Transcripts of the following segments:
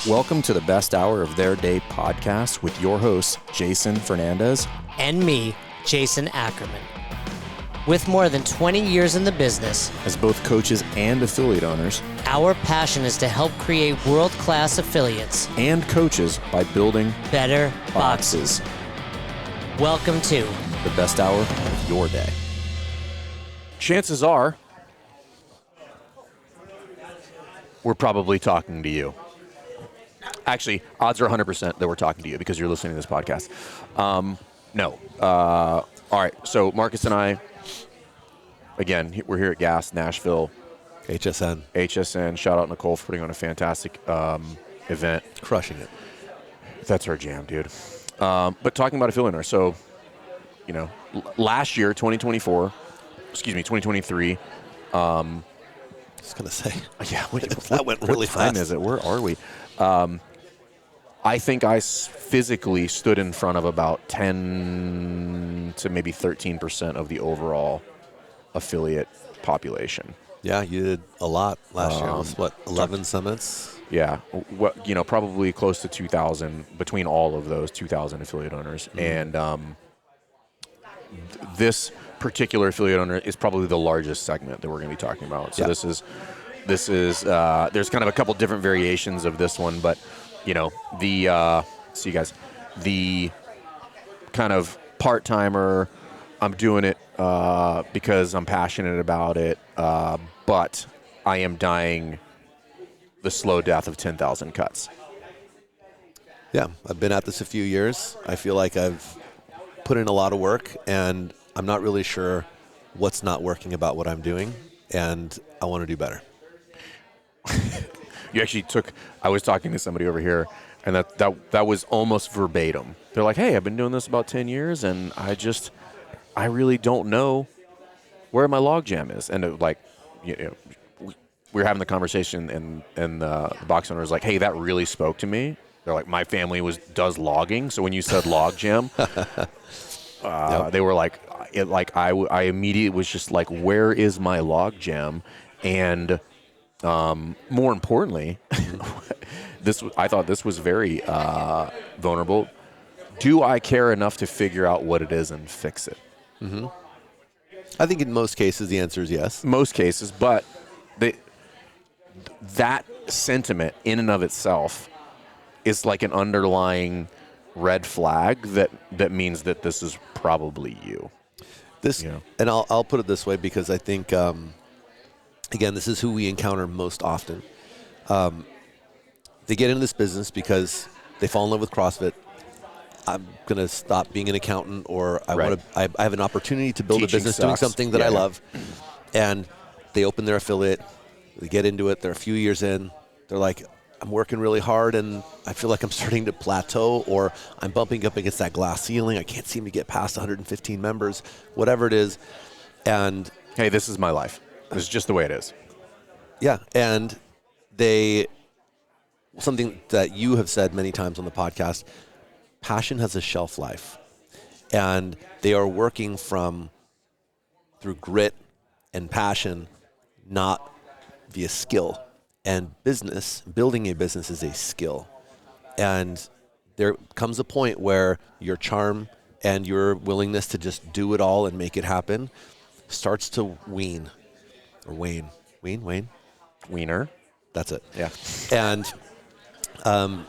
Welcome to the best hour of their day podcast with your hosts, Jason Fernandez. And me, Jason Ackerman. With more than 20 years in the business, as both coaches and affiliate owners, our passion is to help create world-class affiliates and coaches by building better boxes. Welcome to the best hour of your day. Chances are, we're probably talking to you. Actually, odds are 100% that we're talking to you because you're listening to this podcast. No. All right. So Marcus and I, again, we're here at GAS, Nashville. HSN. Shout out Nicole for putting on a fantastic event. Crushing it. That's our jam, dude. But talking about affiliate owners. So, you know, last year, 2023. I was going to say. Yeah. That went really fast. What time is it? Where are we? I think I physically stood in front of about 10 to maybe 13% of the overall affiliate population. Yeah, you did a lot last year. What, 11 summits? Yeah, probably close to 2,000 between all of those 2,000 affiliate owners. Mm-hmm. And this particular affiliate owner is probably the largest segment that we're going to be talking about. So This is there's kind of a couple different variations of this one, but the kind of part-timer, I'm doing it because I'm passionate about it, but I am dying the slow death of 10,000 cuts. Yeah, I've been at this a few years. I feel like I've put in a lot of work, and I'm not really sure what's not working about what I'm doing, and I want to do better. You actually I was talking to somebody over here, and that was almost verbatim. They're like, hey, I've been doing this about 10 years, and I really don't know where my logjam is. And we were having the conversation, and the box owner was like, hey, that really spoke to me. They're like, my family does logging, so when you said logjam, they were like, I immediately was just like, where is my logjam? And more importantly, I thought this was very vulnerable. Do I care enough to figure out what it is and fix it? Mm-hmm. I think in most cases the answer is yes. Most cases, but that sentiment in and of itself is like an underlying red flag that means that this is probably you. And I'll put it this way because I think. Again, this is who we encounter most often. They get into this business because they fall in love with CrossFit. I'm going to stop being an accountant, or I have an opportunity to build a business doing something that I love. And they open their affiliate. They get into it. They're a few years in. They're like, I'm working really hard, and I feel like I'm starting to plateau, or I'm bumping up against that glass ceiling. I can't seem to get past 115 members, whatever it is. And hey, this is my life. This is just the way it is. Yeah, and something that you have said many times on the podcast, passion has a shelf life. And they are working through grit and passion, not via skill. And building a business is a skill. And there comes a point where your charm and your willingness to just do it all and make it happen starts to wane. Or Wayne. Wiener. That's it. Yeah. And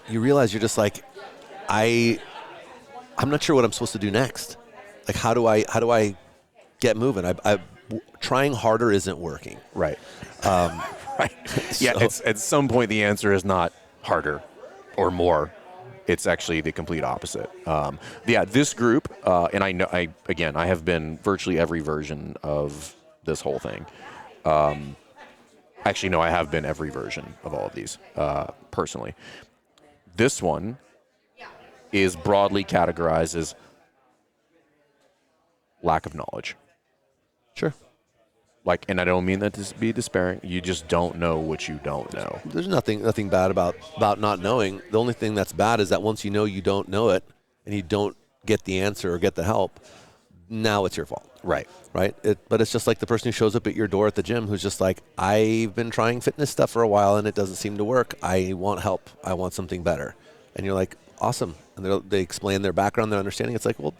you realize you're just like, I'm not sure what I'm supposed to do next. Like, how do I get moving? Trying harder isn't working. Right. Right. Yeah. At some point the answer is not harder or more. It's actually the complete opposite. This group, and I know I have been virtually every version of this whole thing. Actually, no, I have been every version of all of these personally. This one is broadly categorized as lack of knowledge. Sure. And I don't mean that to be despairing. You just don't know what you don't know. There's nothing bad about not knowing. The only thing that's bad is that once you know you don't know it and you don't get the answer or get the help, now it's your fault. Right. Right? But it's just like the person who shows up at your door at the gym who's just like, I've been trying fitness stuff for a while and it doesn't seem to work. I want help. I want something better. And you're like, awesome. And they explain their background, their understanding. It's like, well,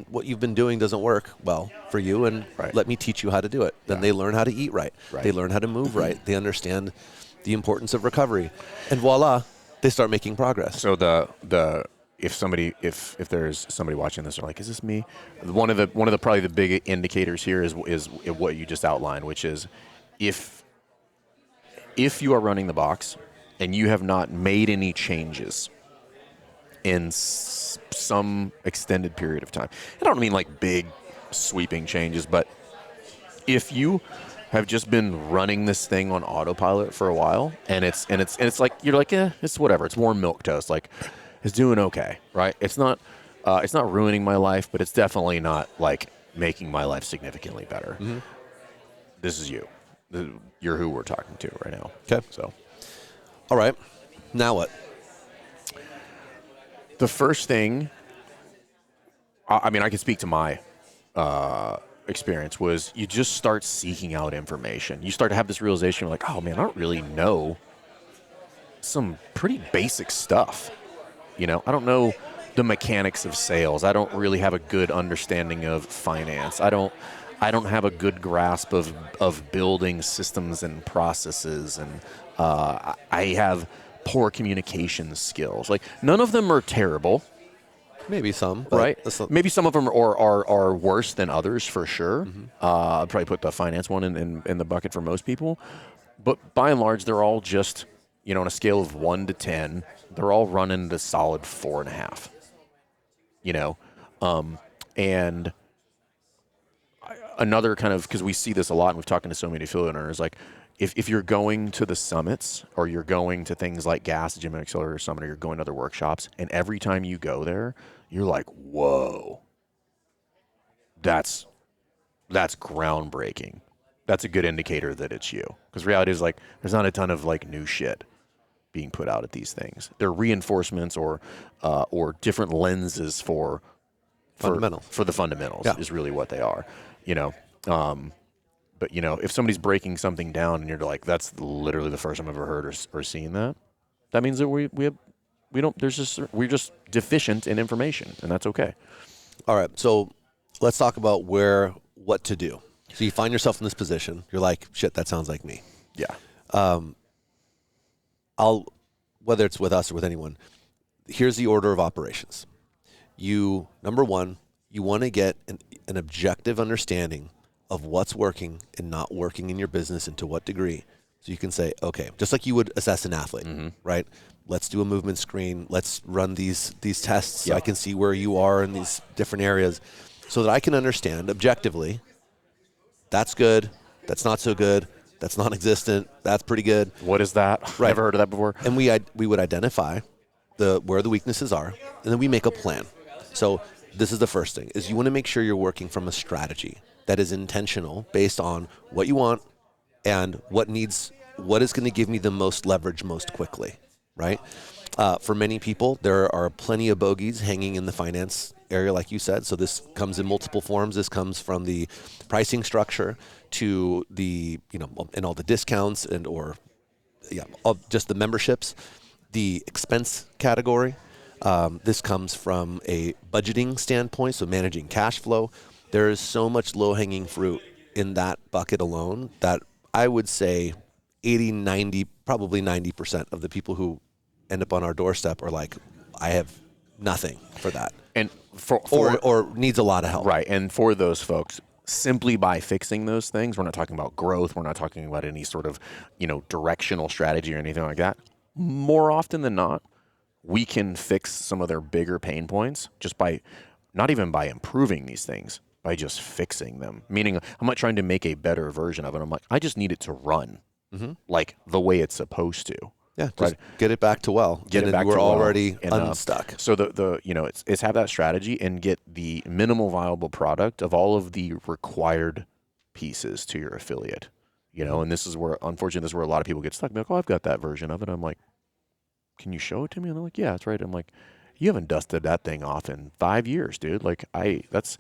what you've been doing doesn't work well for you, and let me teach you how to do it. Then they learn how to eat right. They learn how to move right. They understand the importance of recovery. And voila, they start making progress. So if there's somebody watching this, they're like, is this me? One of the probably the big indicators here is what you just outlined, which is if you are running the box and you have not made any changes in some extended period of time. I don't mean like big sweeping changes, but if you have just been running this thing on autopilot for a while and it's like you're like, it's whatever, it's warm milk toast, like it's doing okay, right? It's not ruining my life, but it's definitely not like making my life significantly better. Mm-hmm. This is you. You're who we're talking to right now. Okay. So, all right. Now what? The first thing, I mean, I can speak to my experience, was you just start seeking out information. You start to have this realization, you're like, oh man, I don't really know some pretty basic stuff. I don't know the mechanics of sales. I don't really have a good understanding of finance. I don't have a good grasp of building systems and processes, and I have poor communication skills. Like, none of them are terrible. Maybe some, right? Maybe some of them are worse than others for sure. Mm-hmm. I'd probably put the finance one in the bucket for most people. But by and large, they're all just, on a scale of 1 to 10, they're all running the solid 4.5. And another kind of, because we see this a lot and we've talked to so many affiliate owners, like, if you're going to the summits or you're going to things like GAS, Gym and Accelerator Summit, or you're going to other workshops, and every time you go there, you're like, whoa, that's groundbreaking. That's a good indicator that it's you. Because reality is, like, there's not a ton of like new shit being put out at these things. They're reinforcements or different lenses for the fundamentals is really what they are. But, if somebody's breaking something down and you're like, that's literally the first time I've ever heard or seen that means that we're just deficient in information, and that's okay. All right. So let's talk about what to do. So you find yourself in this position. You're like, shit, that sounds like me. Yeah. Whether it's with us or with anyone, here's the order of operations. Number one, you want to get an objective understanding of what's working and not working in your business and to what degree. So you can say, okay, just like you would assess an athlete, right? Let's do a movement screen. Let's run these tests so I can see where you are in these different areas so that I can understand objectively, that's good, that's not so good, that's non-existent, that's pretty good. What is that? Right. Never heard of that before. And we would identify where the weaknesses are, and then we make a plan. So this is the first thing, is you want to make sure you're working from a strategy that is intentional based on what you want and what is going to give me the most leverage most quickly, right? For many people, there are plenty of bogeys hanging in the finance area, like you said. So this comes in multiple forms. This comes from the pricing structure to the, and all the discounts just the memberships, the expense category. This comes from a budgeting standpoint, so managing cash flow. There is so much low-hanging fruit in that bucket alone that I would say 80, 90, probably 90% of the people who end up on our doorstep are like, I have nothing for that. And or needs a lot of help. Right. And for those folks, simply by fixing those things, we're not talking about growth. We're not talking about any sort of, directional strategy or anything like that. More often than not, we can fix some of their bigger pain points just by, not even by improving these things, by just fixing them. Meaning, I'm not trying to make a better version of it. I'm like, I just need it to run like the way it's supposed to. Yeah, just get it back to well. Get it back we're to well. already unstuck. So it's have that strategy and get the minimal viable product of all of the required pieces to your affiliate. And this is where, unfortunately, a lot of people get stuck. They're like, oh, I've got that version of it. I'm like, can you show it to me? And they're like, yeah, that's right. I'm like, you haven't dusted that thing off in 5 years, dude. Like, it's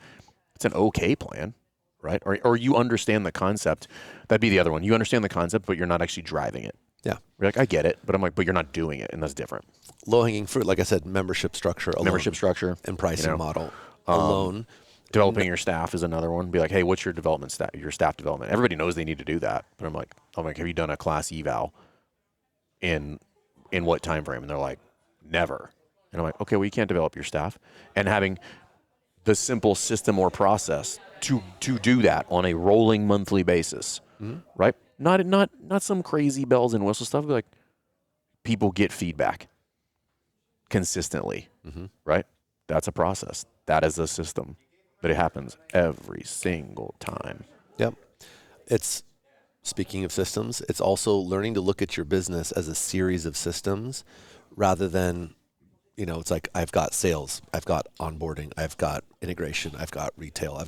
it's an okay plan, right? Or you understand the concept. That'd be the other one. You understand the concept, but you're not actually driving it. Yeah. You're like, I get it, but I'm like, but you're not doing it, and that's different. Low-hanging fruit, like I said, membership structure alone. Membership structure. And pricing model alone. Developing your staff is another one. Be like, hey, what's your development staff? Your staff development. Everybody knows they need to do that, but I'm like, have you done a class eval in what time frame? And they're like, never. And I'm like, okay, well, you can't develop your staff. And having the simple system or process to do that on a rolling monthly basis, right? Not some crazy bells and whistles stuff. But like, people get feedback consistently, right? That's a process. That is a system. But it happens every single time. Yep. It's, speaking of systems, it's also learning to look at your business as a series of systems rather than, it's like I've got sales, I've got onboarding, I've got integration, I've got retail,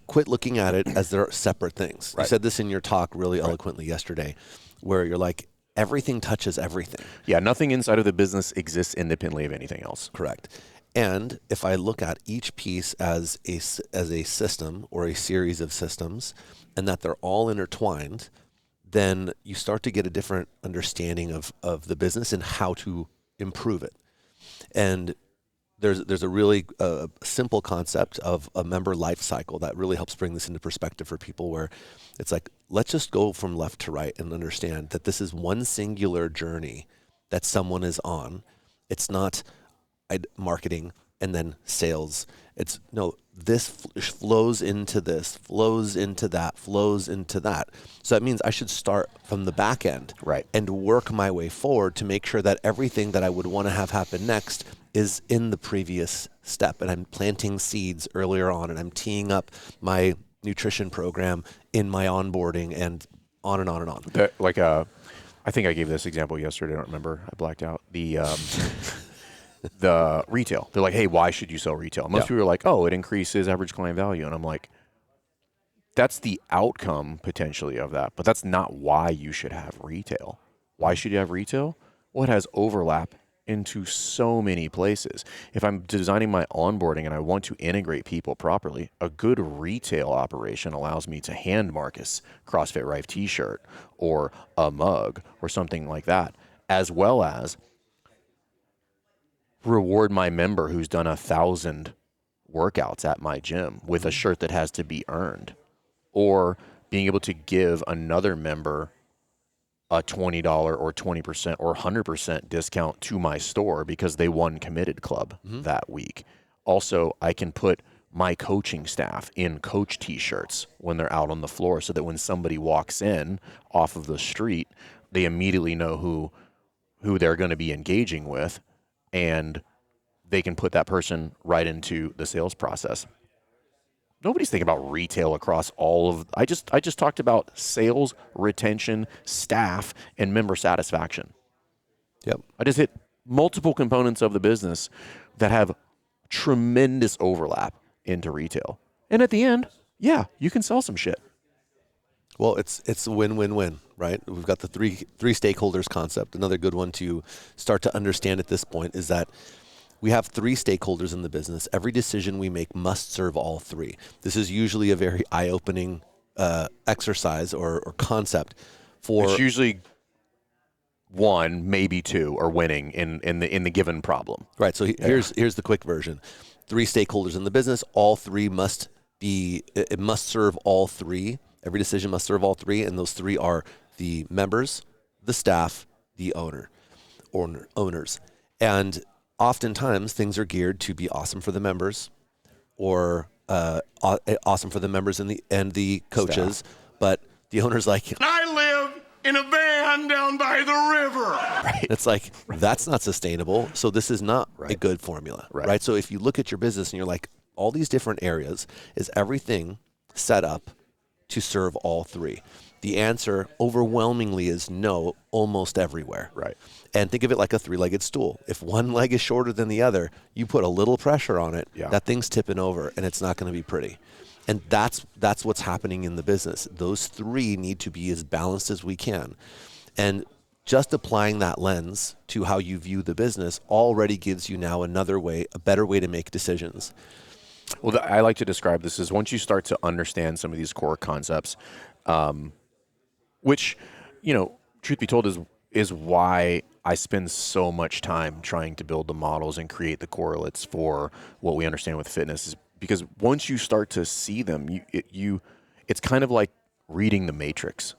quit looking at it as they're separate things. Right. You said this in your talk really eloquently yesterday, where you're like, everything touches everything. Yeah, nothing inside of the business exists independently of anything else. Correct. And if I look at each piece as a system or a series of systems, and that they're all intertwined, then you start to get a different understanding of the business and how to improve it. And there's a really simple concept of a member life cycle that really helps bring this into perspective for people, where it's like, let's just go from left to right and understand that this is one singular journey that someone is on. It's not marketing and then sales. It's no, this flows into this, flows into that, flows into that. So that means I should start from the back end, right, and work my way forward to make sure that everything that I would want to have happen next is in the previous step. And I'm planting seeds earlier on, and I'm teeing up my nutrition program in my onboarding, and on and on and on. I think I gave this example yesterday. I don't remember. I blacked out. The retail. They're like, hey, why should you sell retail? Most people are like, oh, it increases average client value. And I'm like, that's the outcome potentially of that. But that's not why you should have retail. Why should you have retail? Well, it has overlap into so many places. If I'm designing my onboarding and I want to integrate people properly, a good retail operation allows me to hand Marcus CrossFit Rife t-shirt or a mug or something like that, as well as reward my member who's done 1,000 workouts at my gym with a shirt that has to be earned, or being able to give another member a $20 or 20% or 100% discount to my store because they won Committed Club that week. Also, I can put my coaching staff in coach t-shirts when they're out on the floor, so that when somebody walks in off of the street, they immediately know who they're going to be engaging with, and they can put that person right into the sales process. Nobody's thinking about retail across all of. I just talked about sales, retention, staff, and member satisfaction. Yep. I just hit multiple components of the business that have tremendous overlap into retail. And at the end, yeah, you can sell some shit. Well, it's a win-win-win, right? We've got the three stakeholders concept. Another good one to start to understand at this point is that we have three stakeholders in the business. Every decision we make must serve all three. This is usually a very eye-opening exercise or concept for. It's usually one, maybe two, are winning in the given problem. Right. So here's the quick version. Three stakeholders in the business. All three must be. It must serve all three. Every decision must serve all three, and those three are the members, the staff, the owners. And oftentimes things are geared to be awesome for the members, or awesome for the members and the coaches. Staff. But the owner's like, I live in a van down by the river. Right. It's like, that's not sustainable. So this is not a good formula. Right. So if you look at your business and you're like, all these different areas, is everything set up to serve all three? The answer overwhelmingly is no, almost everywhere. Right. And think of it like a three-legged stool. If one leg is shorter than the other, you put a little pressure on it, that thing's tipping over, and it's not going to be pretty. And that's what's happening in the business. Those three need to be as balanced as we can. And just applying that lens to how you view the business already gives you now another way, a better way to make decisions. Well, I like to describe this as once you start to understand some of these core concepts, which, truth be told, is why I spend so much time trying to build the models and create the correlates for what we understand with fitness. Is because once you start to see them, it's kind of like reading the Matrix.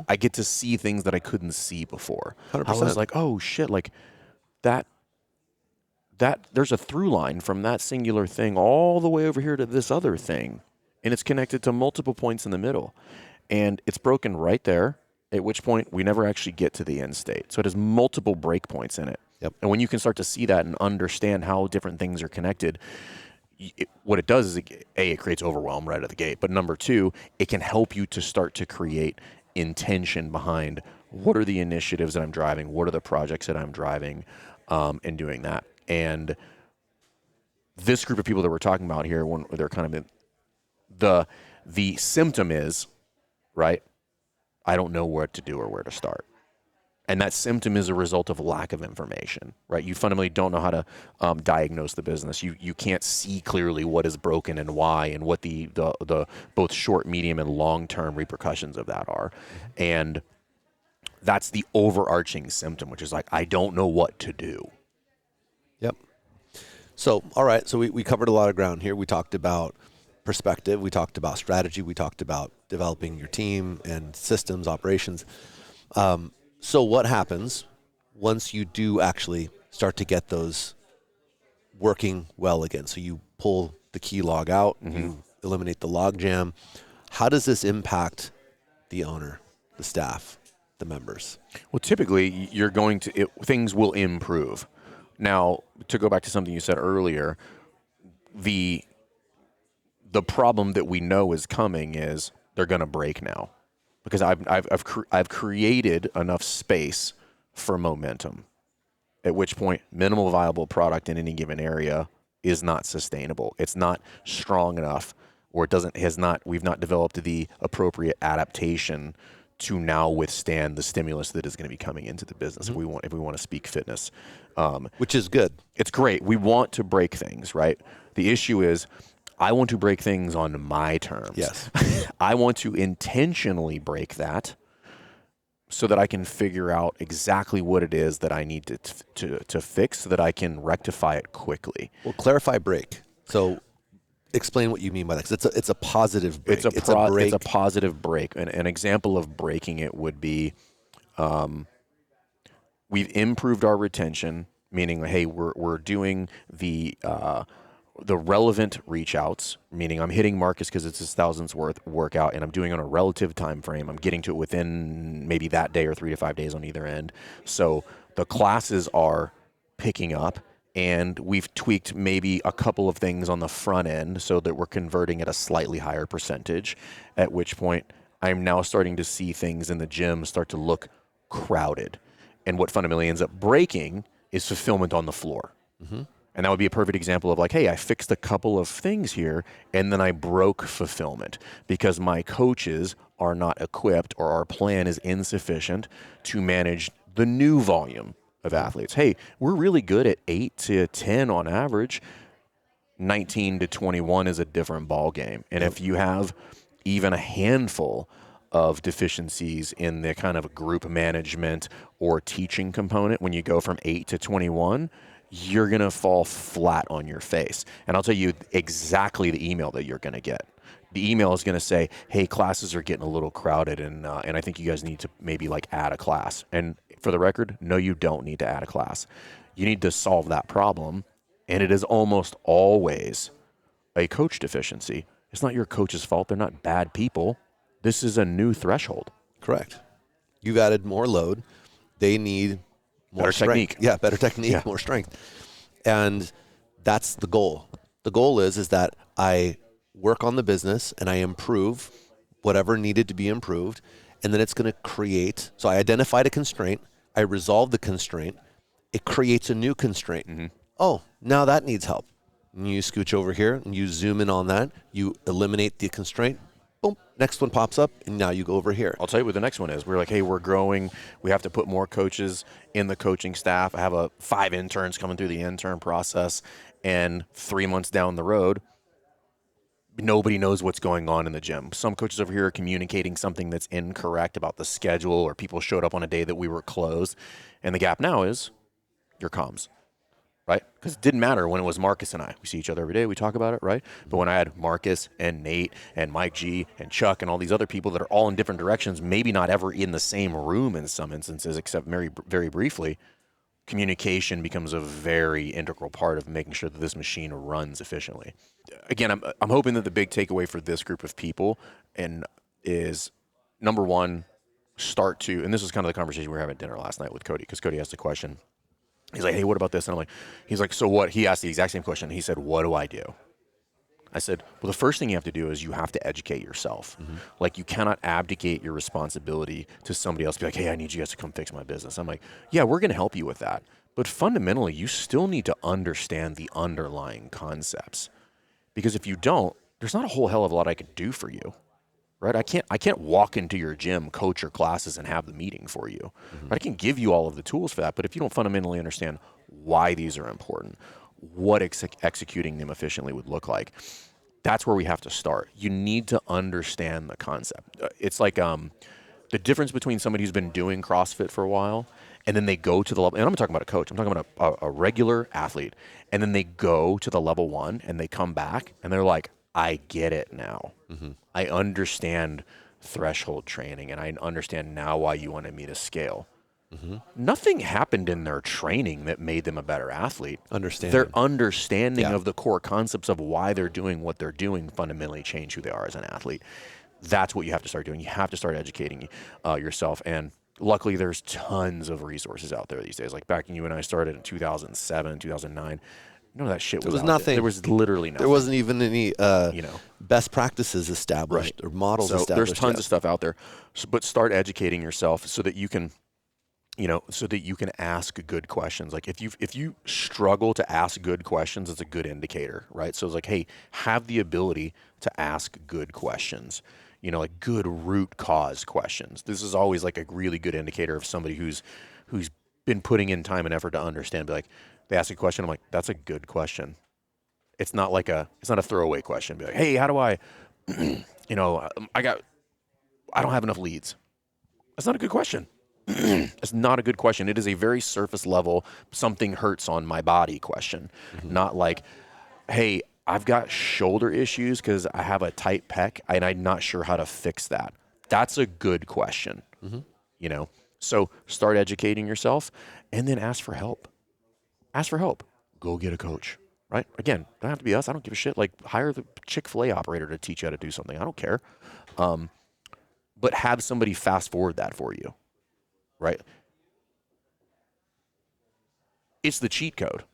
I get to see things that I couldn't see before. 100%. I was like, oh shit, like that there's a through line from that singular thing all the way over here to this other thing, and it's connected to multiple points in the middle, and it's broken right there, at which point we never actually get to the end state. So it has multiple breakpoints in it. Yep. And when you can start to see that and understand how different things are connected, what it does is, it creates overwhelm right at the gate. But number two, it can help you to start to create intention behind what are the initiatives that I'm driving, what are the projects that I'm driving, and doing that. And this group of people that we're talking about here, when they're kind of the symptom is, right, I don't know what to do or where to start. And that symptom is a result of lack of information, right? You fundamentally don't know how to diagnose the business. You can't see clearly what is broken and why, and what the both short, medium, and long-term repercussions of that are. And that's the overarching symptom, which is like, I don't know what to do. Yep. So, all right. So we covered a lot of ground here. We talked about perspective. We talked about strategy. We talked about developing your team and systems, operations. So what happens once you do actually start to get those working well again? So you pull the key log out, you eliminate the log jam. How does this impact the owner, the staff, the members? Well, typically you're going to, things will improve. Now, to go back to something you said earlier, the problem that we know is coming is they're going to break now, because I've created enough space for momentum, at which point minimal viable product in any given area is not sustainable. It's not strong enough, or we've not developed the appropriate adaptation to now withstand the stimulus that is going to be coming into the business. If we want to speak fitness, Which is good. it's great. We want to break things, right? The issue is, I want to break things on my terms. Yes. I want to intentionally break that so that I can figure out exactly what it is that I need to fix, so that I can rectify it quickly. Well, clarify break. So explain what you mean by that, because it's a positive break. It's a positive break. An example of breaking it would be, we've improved our retention, meaning, hey, we're doing the relevant reach outs, meaning I'm hitting Marcus because it's his 1,000th workout, and I'm doing it on a relative time frame. I'm getting to it within maybe that day or 3 to 5 days on either end. So the classes are picking up, and we've tweaked maybe a couple of things on the front end so that we're converting at a slightly higher percentage, at which point I'm now starting to see things in the gym start to look crowded. And what fundamentally ends up breaking is fulfillment on the floor. And that would be a perfect example of like, hey, I fixed a couple of things here, and then I broke fulfillment because my coaches are not equipped, or our plan is insufficient to manage the new volume of athletes. Hey, we're really good at 8 to 10 on average. 19 to 21 is a different ball game. And if you have even a handful of deficiencies in the kind of group management or teaching component, when you go from 8 to 21, you're going to fall flat on your face. And I'll tell you exactly the email that you're going to get. The email is going to say, hey, classes are getting a little crowded, and I think you guys need to maybe like add a class. And for the record, no, you don't need to add a class. You need to solve that problem. And it is almost always a coach deficiency. It's not your coach's fault. They're not bad people. This is a new threshold. Correct. You've added more load. They need more Better strength. technique. Yeah, better technique, Yeah. more strength. And that's the goal. The goal is that I work on the business and I improve whatever needed to be improved. And then it's going to create, so I identified a constraint, I resolve the constraint, it creates a new constraint. Oh, now that needs help. And you scooch over here and you zoom in on that, you eliminate the constraint, boom, next one pops up, and now you go over here. I'll tell you what the next one is. We're like, hey, we're growing. We have to put more coaches in the coaching staff. I have 5 interns coming through the intern process, and 3 months down the road, nobody knows what's going on in the gym. Some coaches over here are communicating something that's incorrect about the schedule, or people showed up on a day that we were closed. And the gap now is your comms, right? Because it didn't matter when it was Marcus and I. We see each other every day. We talk about it, right? But when I had Marcus and Nate and Mike G and Chuck and all these other people that are all in different directions, maybe not ever in the same room in some instances, except very, very briefly, communication becomes a very integral part of making sure that this machine runs efficiently. Again, I'm hoping that the big takeaway for this group of people is, number one, start to, and this is kind of the conversation we were having at dinner last night with Cody, because Cody asked a question. He's like, hey, what about this? And he's like, so what? He asked the exact same question. He said, what do I do? I said, well, the first thing you have to do is you have to educate yourself. Like, you cannot abdicate your responsibility to somebody else. Be like, hey, I need you guys to come fix my business. I'm like, yeah, we're going to help you with that. But fundamentally, you still need to understand the underlying concepts. Because if you don't, there's not a whole hell of a lot I can do for you, right? I can't walk into your gym, coach your classes, and have the meeting for you. Right? I can give you all of the tools for that, but if you don't fundamentally understand why these are important, what executing them efficiently would look like, that's where we have to start. You need to understand the concept. It's like the difference between somebody who's been doing CrossFit for a while and then they go to the level, and I'm talking about a coach, I'm talking about a regular athlete, and then they go to the level 1 and they come back and they're like, I get it now. I understand threshold training, and I understand now why you wanted me to scale. Nothing happened in their training that made them a better athlete. Their understanding of the core concepts of why they're doing what they're doing fundamentally change who they are as an athlete. That's what you have to start doing. You have to start educating yourself. And luckily, there's tons of resources out there these days. Like back when you and I started in 2007, 2009, none of that shit was There was out nothing. There was literally nothing. There wasn't even any best practices established or models established. There's tons of stuff out there. But start educating yourself so that you can ask good questions. Like if you struggle to ask good questions, it's a good indicator, right? So it's like, hey, have the ability to ask good questions, like good root cause questions. This is always like a really good indicator of somebody who's been putting in time and effort to understand. Be like, they ask a question, I'm like, that's a good question. It's not a throwaway question. Be like, hey, how do I, I don't have enough leads. That's not a good question. It's not a good question. It is a very surface level, something hurts on my body question. Not like, hey, I've got shoulder issues because I have a tight pec and I'm not sure how to fix that. That's a good question. So start educating yourself and then ask for help. Ask for help. Go get a coach, right? Again, don't have to be us. I don't give a shit. Like, hire the Chick-fil-A operator to teach you how to do something. I don't care. But have somebody fast forward that for you. Right? It's the cheat code,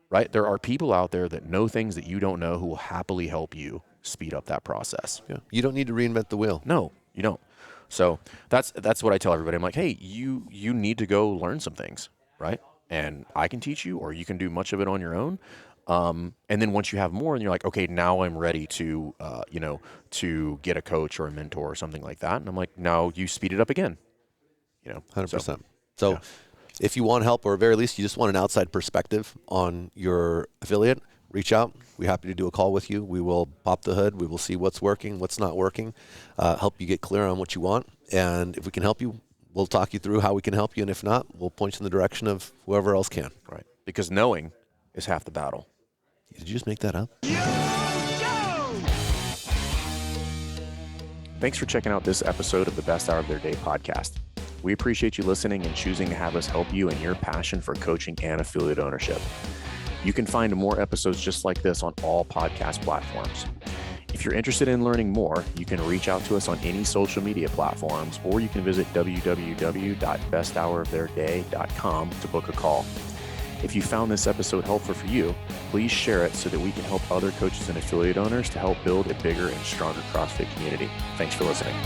right? There are people out there that know things that you don't know who will happily help you speed up that process. Yeah. You don't need to reinvent the wheel. No, you don't. So that's what I tell everybody. I'm like, hey, you need to go learn some things, right? And I can teach you, or you can do much of it on your own. And then once you have more and you're like, okay, now I'm ready to, to get a coach or a mentor or something like that. And I'm like, now you speed it up again. 100%. So if you want help, or at very least you just want an outside perspective on your affiliate, reach out. We're happy to do a call with you. We will pop the hood. We will see what's working, what's not working, help you get clear on what you want. And if we can help you, we'll talk you through how we can help you. And if not, we'll point you in the direction of whoever else can. Right. Because knowing is half the battle. Did you just make that up? Thanks for checking out this episode of the Best Hour of Their Day podcast. We appreciate you listening and choosing to have us help you in your passion for coaching and affiliate ownership. You can find more episodes just like this on all podcast platforms. If you're interested in learning more, you can reach out to us on any social media platforms, or you can visit www.besthouroftheirday.com to book a call. If you found this episode helpful for you, please share it so that we can help other coaches and affiliate owners to help build a bigger and stronger CrossFit community. Thanks for listening.